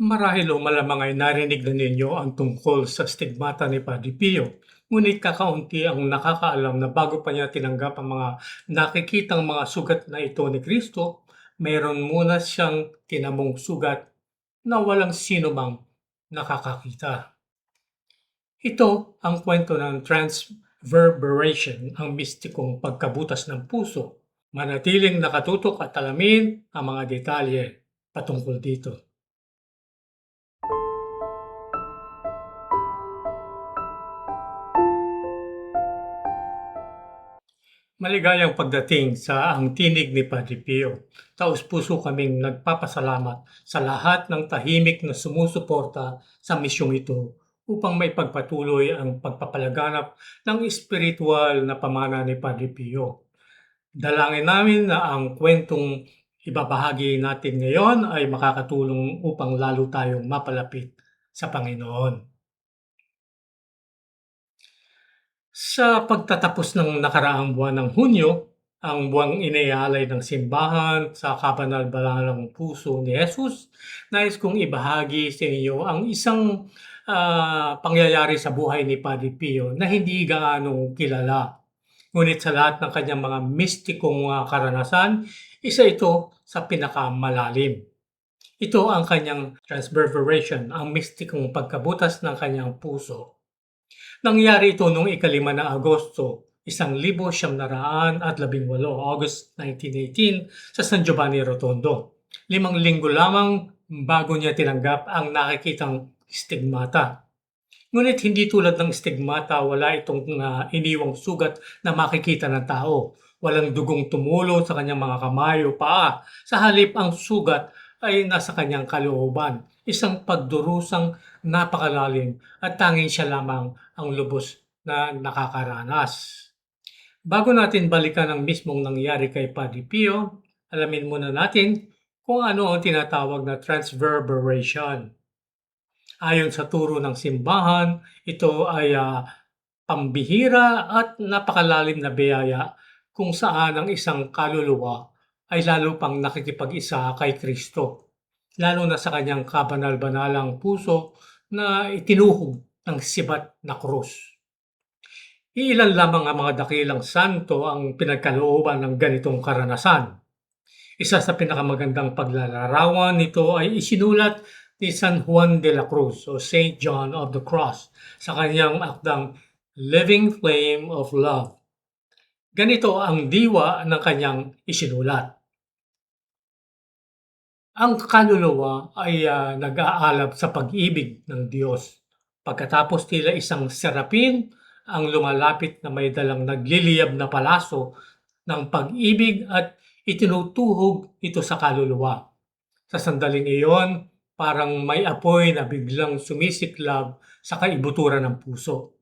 Marahil o malamang ay narinig na ninyo ang tungkol sa stigmata ni Padre Pio. Ngunit kakaunti ang nakakaalam na bago pa niya tinanggap ang mga nakikitang mga sugat na ito ni Kristo, mayroon muna siyang tinamong sugat na walang sino mang nakakakita. Ito ang kwento ng transverberation, ang mistikong pagkabutas ng puso. Manatiling nakatutok at alamin ang mga detalye patungkol dito. Maligayang pagdating sa Ang Tinig ni Padre Pio. Taos-puso kaming nagpapasalamat sa lahat ng tahimik na sumusuporta sa misyong ito upang maipagpatuloy ang pagpapalaganap ng espiritual na pamana ni Padre Pio. Dalangin namin na ang kwentong ibabahagi natin ngayon ay makakatulong upang lalo tayong mapalapit sa Panginoon. Sa pagtatapos ng nakaraang buwan ng Hunyo, ang buwang iniaalay ng simbahan sa kabanal-banalang puso ni Jesus, nais kong ibahagi sa inyo ang isang pangyayari sa buhay ni Padre Pio na hindi gaano kilala. Ngunit sa lahat ng kanyang mga mistikong karanasan, isa ito sa pinakamalalim. Ito ang kanyang transverberation, ang mistikong pagkabutas ng kanyang puso. Nangyari ito noong 5 ng Agosto, 1918, August 1918, sa San Giovanni Rotondo. 5 linggo lamang bago niya tinanggap ang nakikitang stigmata. Ngunit hindi tulad ng stigmata, wala itong iniwang sugat na makikita ng tao. Walang dugong tumulo sa kanyang mga kamay o paa. Sa halip, ang sugat ay nasa kanyang kalooban. Isang pagdurusang napakalalim at tanging siya lamang ang lubos na nakakaranas. Bago natin balikan ang mismong nangyari kay Padre Pio, alamin muna natin kung ano ang tinatawag na transverberation. Ayon sa turo ng simbahan, ito ay pambihira at napakalalim na biyaya kung saan ang isang kaluluwa ay lalo pang nakikipag-isa kay Kristo, lalo na sa kanyang kabanal-banalang puso na itinuhog ng sibat na krus. Iilan lamang ang mga dakilang santo ang pinagkalooban ng ganitong karanasan. Isa sa pinakamagandang paglalarawan nito ay isinulat ni San Juan de la Cruz o Saint John of the Cross sa kanyang akdang Living Flame of Love. Ganito ang diwa ng kanyang isinulat. Ang kaluluwa ay nag-aalab sa pag-ibig ng Diyos. Pagkatapos tila isang serapin ang lumalapit na may dalang nagliliyab na palaso ng pag-ibig at itinutuhog ito sa kaluluwa. Sa sandaling iyon, parang may apoy na biglang sumisiklab sa kaibuturan ng puso.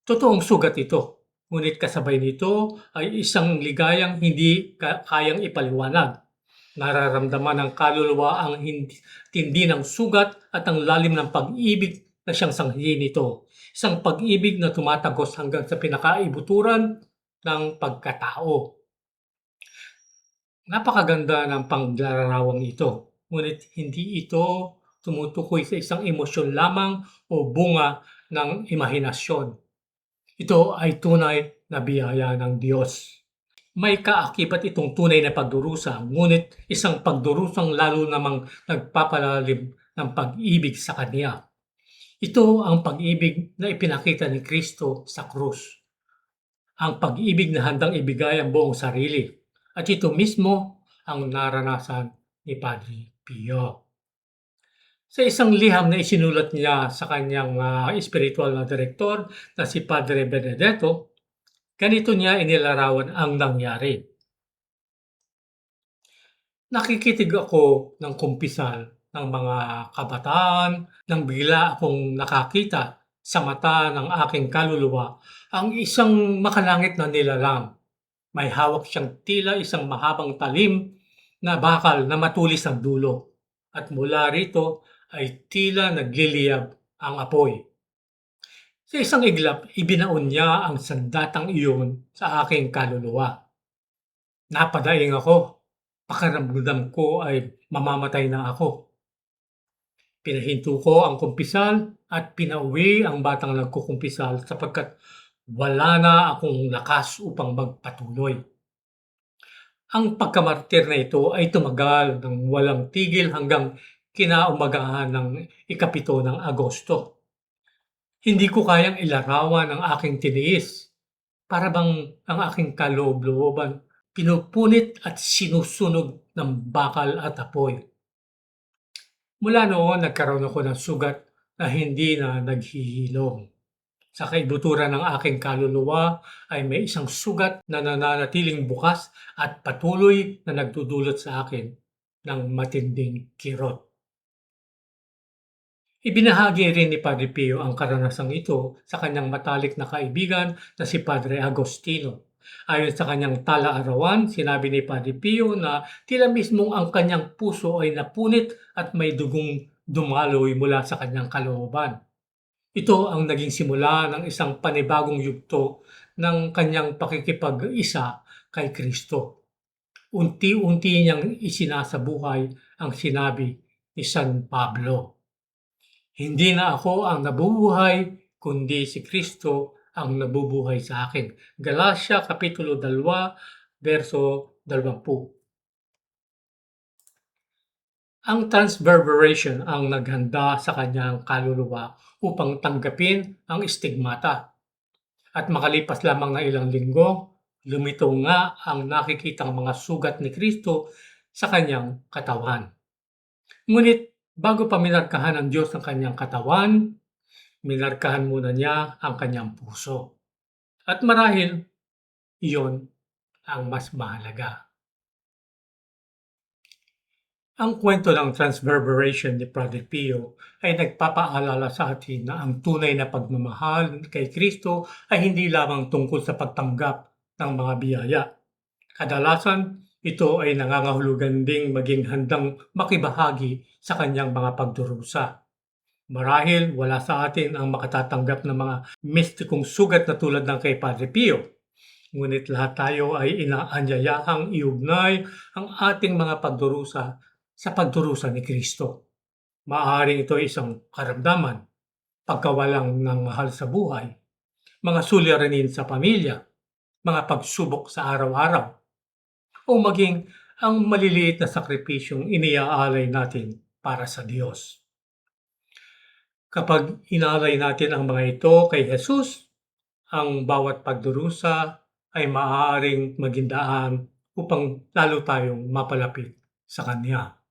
Totoong sugat ito, ngunit kasabay nito ay isang ligayang hindi kayang ipaliwanag. Nararamdaman ng kaluluwa ang tindi ng sugat at ang lalim ng pag-ibig na siyang sanhi nito. Isang pag-ibig na tumatagos hanggang sa pinakaibuturan ng pagkatao. Napakaganda ng paglalarawang ito, ngunit hindi ito tumutukoy sa isang emosyon lamang o bunga ng imahinasyon. Ito ay tunay na biyaya ng Diyos. May kaakibat itong tunay na pagdurusa, ngunit isang pagdurusang lalo namang nagpapalalim ng pag-ibig sa Kanya. Ito ang pag-ibig na ipinakita ni Kristo sa krus. Ang pag-ibig na handang ibigay ang buong sarili. At ito mismo ang naranasan ni Padre Pio. Sa isang liham na isinulat niya sa kanyang espiritual na direktor na si Padre Benedetto, ganito niya inilarawan ang nangyari. Nakikitig ako ng kumpisal ng mga kabataan nang bigla akong nakakita sa mata ng aking kaluluwa ang isang makalangit na nilalang. May hawak siyang tila isang mahabang talim na bakal na matulis ang dulo. At mula rito ay tila nagliliyab ang apoy. Sa isang iglap, ibinaon niya ang sandatang iyon sa aking kaluluwa. Napadaing ako. Pakiramdam ko ay mamamatay na ako. Pinahinto ko ang kumpisal at pinauwi ang batang nagkukumpisal sapagkat wala na akong lakas upang magpatuloy. Ang pagkamartir na ito ay tumagal ng walang tigil hanggang kinaumagahan ng ikapito ng Agosto. Hindi ko kayang ilarawan ang aking tiniis. Para bang ang aking kaloob-looban pinupunit at sinusunog ng bakal at apoy. Mula noon nagkaroon ako ng sugat na hindi na naghihilom. Sa kaibuturan ng aking kaluluwa ay may isang sugat na nananatiling bukas at patuloy na nagdudulot sa akin ng matinding kirot. Ibinahagi rin ni Padre Pio ang karanasang ito sa kanyang matalik na kaibigan na si Padre Agostino. Ayon sa kanyang tala-arawan, sinabi ni Padre Pio na tila mismong ang kanyang puso ay napunit at may dugong dumaloy mula sa kanyang kalooban. Ito ang naging simula ng isang panibagong yugto ng kanyang pakikipag-isa kay Kristo. Unti-unti niyang isinasabuhay ang sinabi ni San Pablo. Hindi na ako ang nabubuhay, kundi si Kristo ang nabubuhay sa akin. Galatia Kapitulo 2, verso 20. Ang transverbation ang naghanda sa kanyang kaluluwa upang tanggapin ang stigmata. At makalipas lamang na ilang linggo, lumitaw nga ang nakikitang mga sugat ni Kristo sa kanyang katawan. Ngunit bago pa minarkahan ng Diyos ang kanyang katawan, minarkahan muna niya ang kanyang puso. At marahil, iyon ang mas mahalaga. Ang kwento ng transverbation ni Padre Pio ay nagpapaalala sa atin na ang tunay na pagmamahal kay Kristo ay hindi lamang tungkol sa pagtanggap ng mga biyaya. Kadalasan, ito ay nangangahulugan ding maging handang makibahagi sa kanyang mga pagdurusa. Marahil wala sa atin ang makatatanggap ng mga mistikong sugat na tulad ng kay Padre Pio. Ngunit lahat tayo ay inaanyayahang iugnay ang ating mga pagdurusa sa pagdurusa ni Kristo. Maaaring ito ay isang karamdaman, pagkawalang ng mahal sa buhay, mga suliranin sa pamilya, mga pagsubok sa araw-araw, o maging ang maliliit na sakripisyong iniaalay natin para sa Diyos. Kapag inalay natin ang mga ito kay Jesus, ang bawat pagdurusa ay maaaring maging daan upang lalo tayong mapalapit sa Kanya.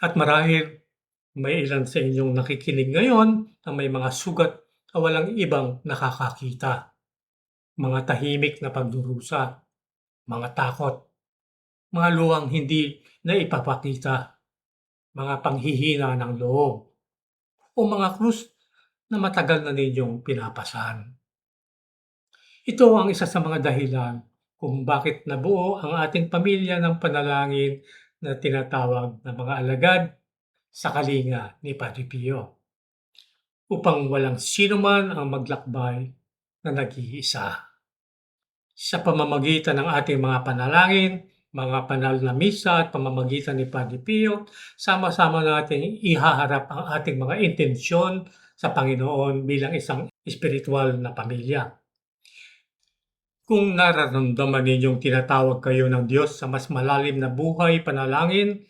At marahil may ilan sa inyong nakikinig ngayon na may mga sugat na walang ibang nakakakita. Mga tahimik na pagdurusa, mga takot, mga luhang hindi na ipapakita, mga panghihina ng loob, o mga krus na matagal na ninyong pinapasan. Ito ang isa sa mga dahilan kung bakit nabuo ang ating pamilya ng panalangin na tinatawag na mga alagad sa kalinga ni Padre Pio, upang walang sino man ang maglakbay na nag-iisa. Sa pamamagitan ng ating mga panalangin, mga banal na misa at pamamagitan ni Padre Pio, sama-sama nating ihaharap ang ating mga intensyon sa Panginoon bilang isang espiritual na pamilya. Kung nararamdaman ninyong tinatawag kayo ng Diyos sa mas malalim na buhay panalangin,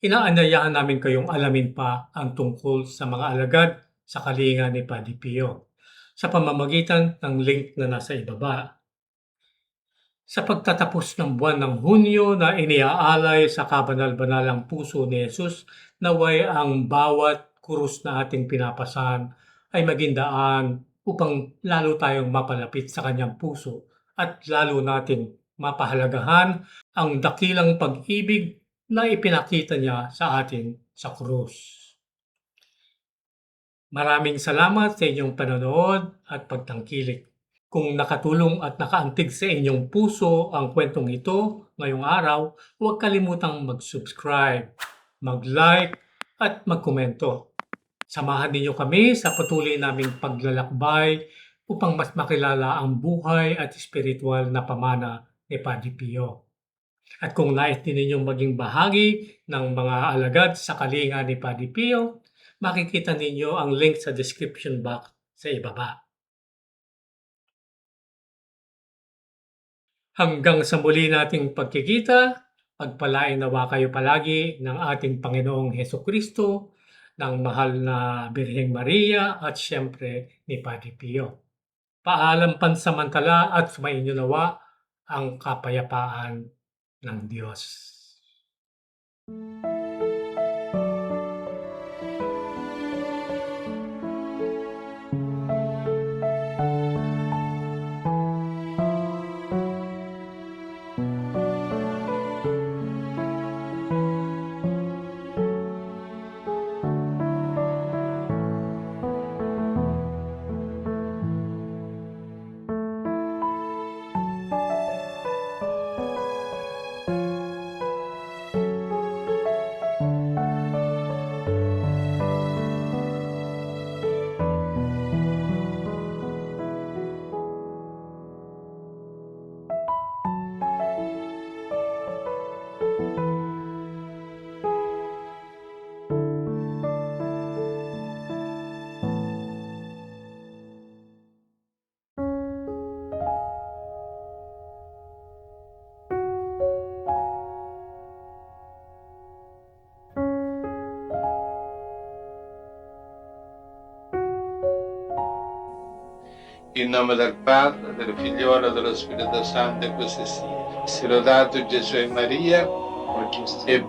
inaanyayahan namin kayong alamin pa ang tungkol sa mga alagad sa kalinga ni Padre Pio sa pamamagitan ng link na nasa ibaba. Sa pagtatapos ng buwan ng Hunyo na iniaalay sa kabanal-banalang puso ni Jesus, naway ang bawat krus na ating pinapasan ay maging daan upang lalo tayong mapalapit sa kanyang puso at lalo nating mapahalagahan ang dakilang pag-ibig na ipinakita niya sa atin sa krus. Maraming salamat sa inyong panonood at pagtangkilik. Kung nakatulong at nakaantig sa inyong puso ang kwentong ito ngayong araw, huwag kalimutang mag-subscribe, mag-like at magkomento. Samahan ninyo kami sa patuloy naming paglalakbay upang mas makilala ang buhay at espiritual na pamana ni Padre Pio. At kung nais din ninyong maging bahagi ng mga alagad sa kalinga ni Padre Pio, makikita ninyo ang link sa description box sa ibaba. Hanggang sa muli nating pagkikita, pagpalain nawa kayo palagi ng ating Panginoong Hesukristo, ng mahal na Birheng Maria at siyempre ni Padre Pio. Paalam pansamantala at sumainyo nawa ang kapayapaan ng Diyos. In nome del Padre, del Figliolo e dello Spirito Santo, e così sia. Sia lodato Gesù e Maria, e